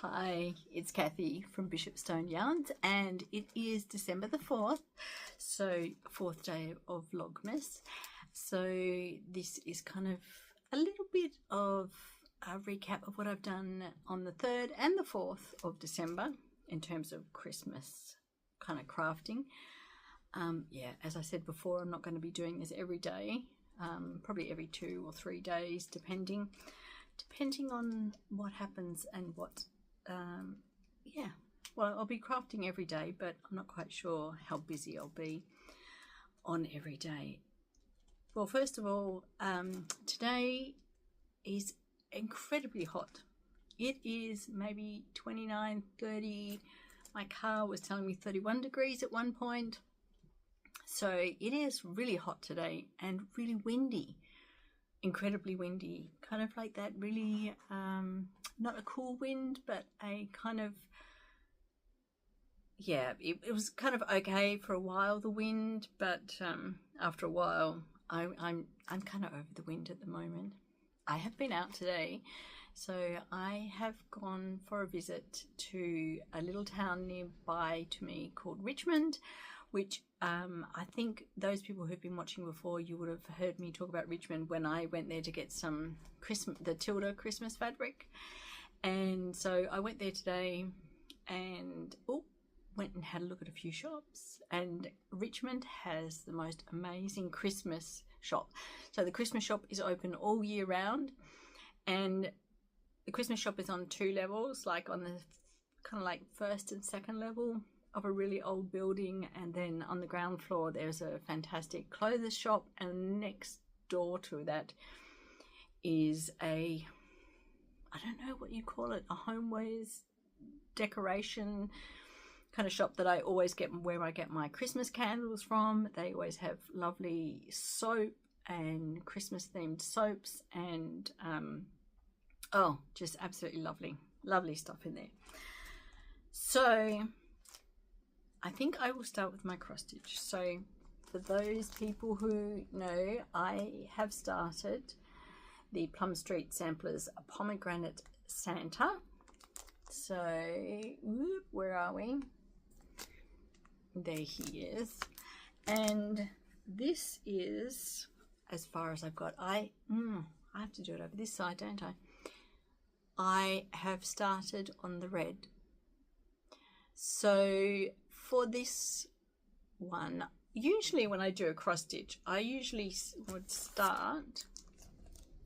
Hi, it's Kathy from Bishopstone Yarns, and it is December the 4th, so 4th day of Vlogmas. So this is kind of a little bit of a recap of what I've done on the 3rd and the 4th of December in terms of Christmas kind of crafting. Yeah, as I said before, I'm not going to be doing this every day, probably every 2 or 3 days, depending on what happens and what yeah, well, I'll be crafting every day, but I'm not quite sure how busy I'll be on every day. Well, first of all, today is incredibly hot. It is maybe 29, 30. My car was telling me 31 degrees at one point. So it is really hot today and really windy. Incredibly windy, kind of like that really not a cool wind, but a kind of, yeah, it was kind of okay for a while, the wind, but after a while I'm kind of over the wind at the moment. I have been out today, so I have gone for a visit to a little town nearby to me called Richmond, which I think those people who've been watching before, you would have heard me talk about Richmond when I went there to get some the Tilda Christmas fabric. And so I went there today and went and had a look at a few shops, and Richmond has the most amazing Christmas shop. So the Christmas shop is open all year round, and the Christmas shop is on 2 levels, like on the kind of like 1st and 2nd level of a really old building, and then on the ground floor there's a fantastic clothes shop, and next door to that is a, I don't know what you call it, a homewares decoration kind of shop that I always get, where I get my Christmas candles from. They always have lovely soap and Christmas themed soaps, and oh, just absolutely lovely stuff in there. So I think I will start with my cross stitch. So for those people who know, I have started the Plum Street Samplers Pomegranate Santa. So where are we? There he is. And this is as far as I've got. I have to do it over this side, don't I? I have started on the red. So for this one, usually when I do a cross stitch, I usually would start,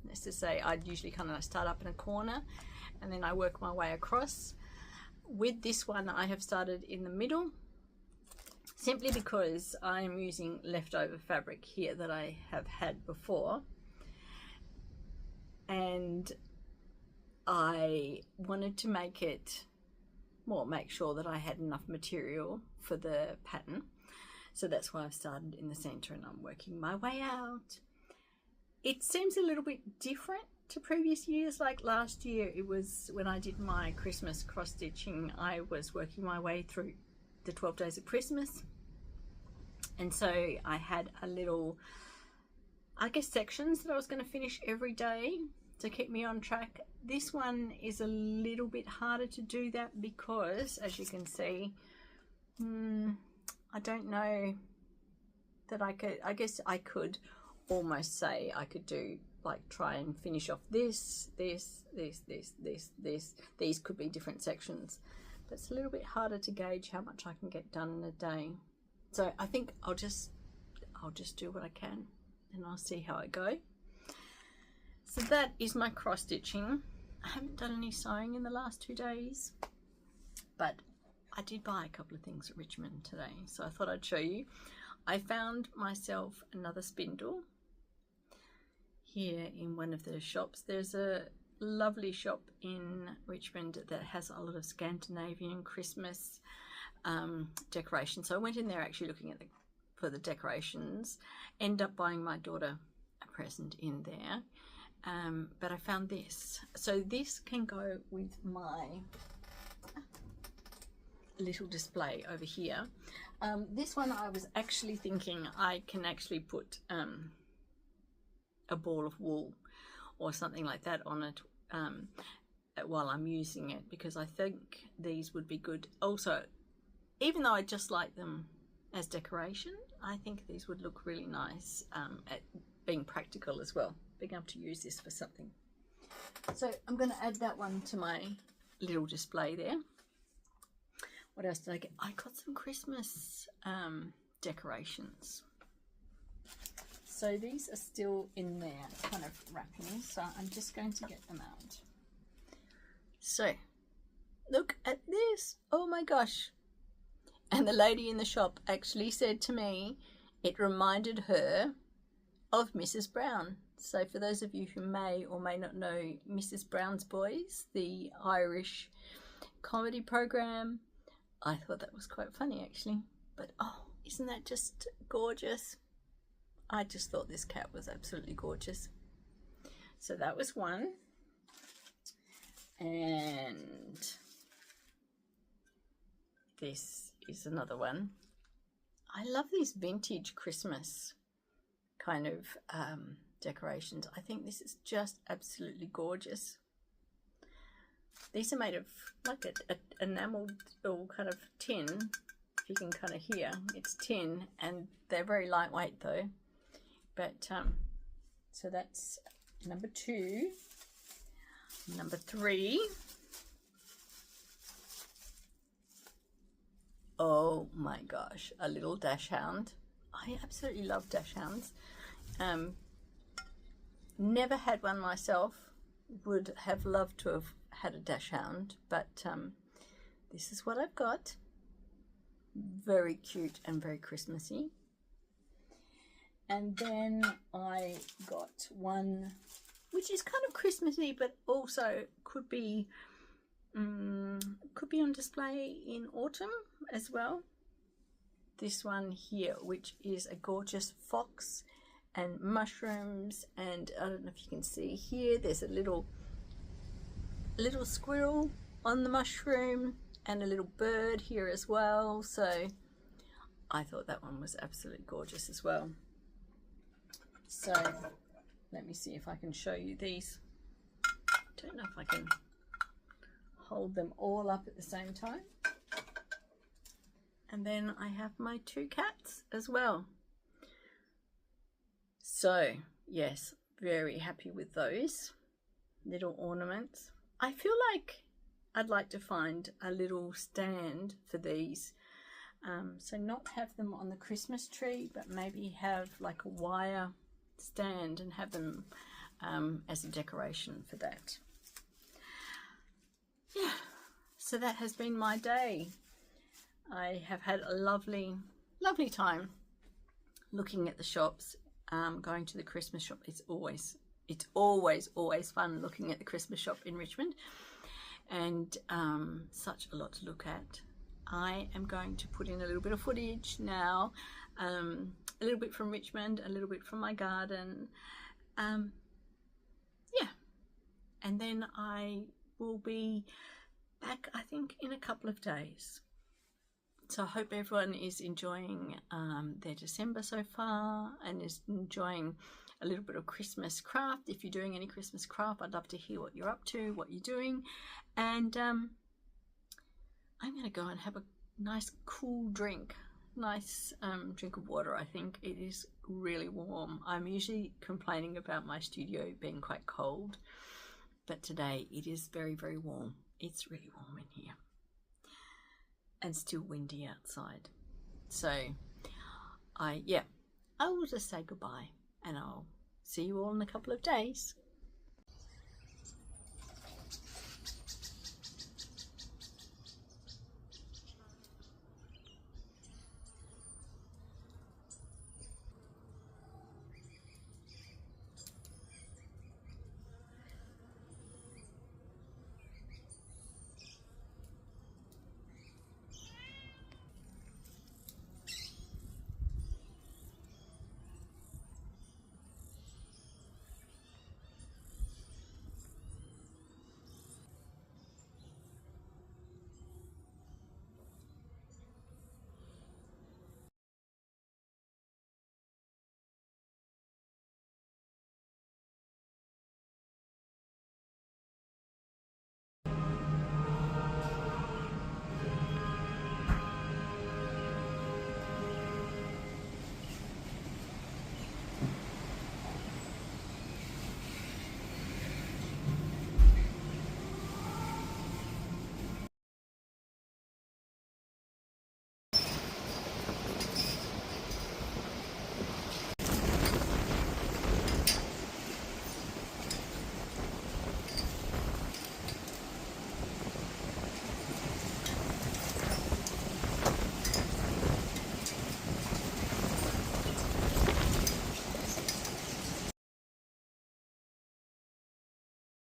let's just say I'd usually kind of start up in a corner and then I work my way across. With this one, I have started in the middle, simply because I'm using leftover fabric here that I have had before, and I wanted to make it, well, make sure that I had enough material for the pattern. So that's why I've started in the center and I'm working my way out. It seems a little bit different to previous years. Like last year, it was when I did my Christmas cross stitching, I was working my way through the 12 days of Christmas, and so I had a little, I guess, sections that I was going to finish every day to keep me on track. This one is a little bit harder to do that because, as you can see, I don't know that I could, I guess I could almost say I could do, like, try and finish off this. These could be different sections, but it's a little bit harder to gauge how much I can get done in a day. So I think I'll just do what I can and I'll see how I go. So that is my cross stitching. I haven't done any sewing in the last 2 days, but I did buy a couple of things at Richmond today, so I thought I'd show you. I found myself another spindle here in one of the shops. There's a lovely shop in Richmond that has a lot of Scandinavian Christmas decorations. So I went in there actually looking at for the decorations, end up buying my daughter a present in there. But I found this. So this can go with my little display over here. This one I was actually thinking I can actually put a ball of wool or something like that on it. while I'm using it, because I think these would be good. Also, even though I just like them as decoration, I think these would look really nice at being practical as well, being able to use this for something. So I'm going to add that one to my little display there. What else did I get? I got some Christmas decorations. So these are still in there, kind of wrapping, so I'm just going to get them out. So, look at this. Oh my gosh. And the lady in the shop actually said to me it reminded her of Mrs. Brown. So for those of you who may or may not know Mrs. Brown's Boys, the Irish comedy program, I thought that was quite funny actually. But oh, isn't that just gorgeous? I just thought this cat was absolutely gorgeous. So that was one. And this is another one. I love these vintage Christmas kind of decorations. I think this is just absolutely gorgeous. These are made of like a enameled or kind of tin, if you can kind of hear. It's tin, and they're very lightweight though. But so that's number 2. Number 3. Oh my gosh, a little dachshund. I absolutely love dachshunds. Never had one myself. Would have loved to have had a dachshund, but this is what I've got. Very cute and very Christmassy. And then I got one which is kind of Christmassy, but also could be on display in autumn as well. This one here, which is a gorgeous fox and mushrooms, and I don't know if you can see here, there's a little squirrel on the mushroom and a little bird here as well. So I thought that one was absolutely gorgeous as well. So let me see if I can show you these. Don't know if I can hold them all up at the same time. And then I have my 2 cats as well. So yes, very happy with those little ornaments. I feel like I'd like to find a little stand for these. So not have them on the Christmas tree, but maybe have like a wire stand and have them as a decoration for that. Yeah, so that has been my day. I have had a lovely time looking at the shops, going to the Christmas shop. It's always fun looking at the Christmas shop in Richmond, and such a lot to look at. I am going to put in a little bit of footage now, a little bit from Richmond, a little bit from my garden, yeah, and then I will be back, I think, in a couple of days. So I hope everyone is enjoying their December so far and is enjoying a little bit of Christmas craft. If you're doing any Christmas craft, I'd love to hear what you're up to, what you're doing. And I'm going to go and have a nice cool drink. Nice drink of water. I think it is really warm. I'm usually complaining about my studio being quite cold, but today it is very, very warm. It's really warm in here and still windy outside. So I will just say goodbye, and I'll see you all in a couple of days.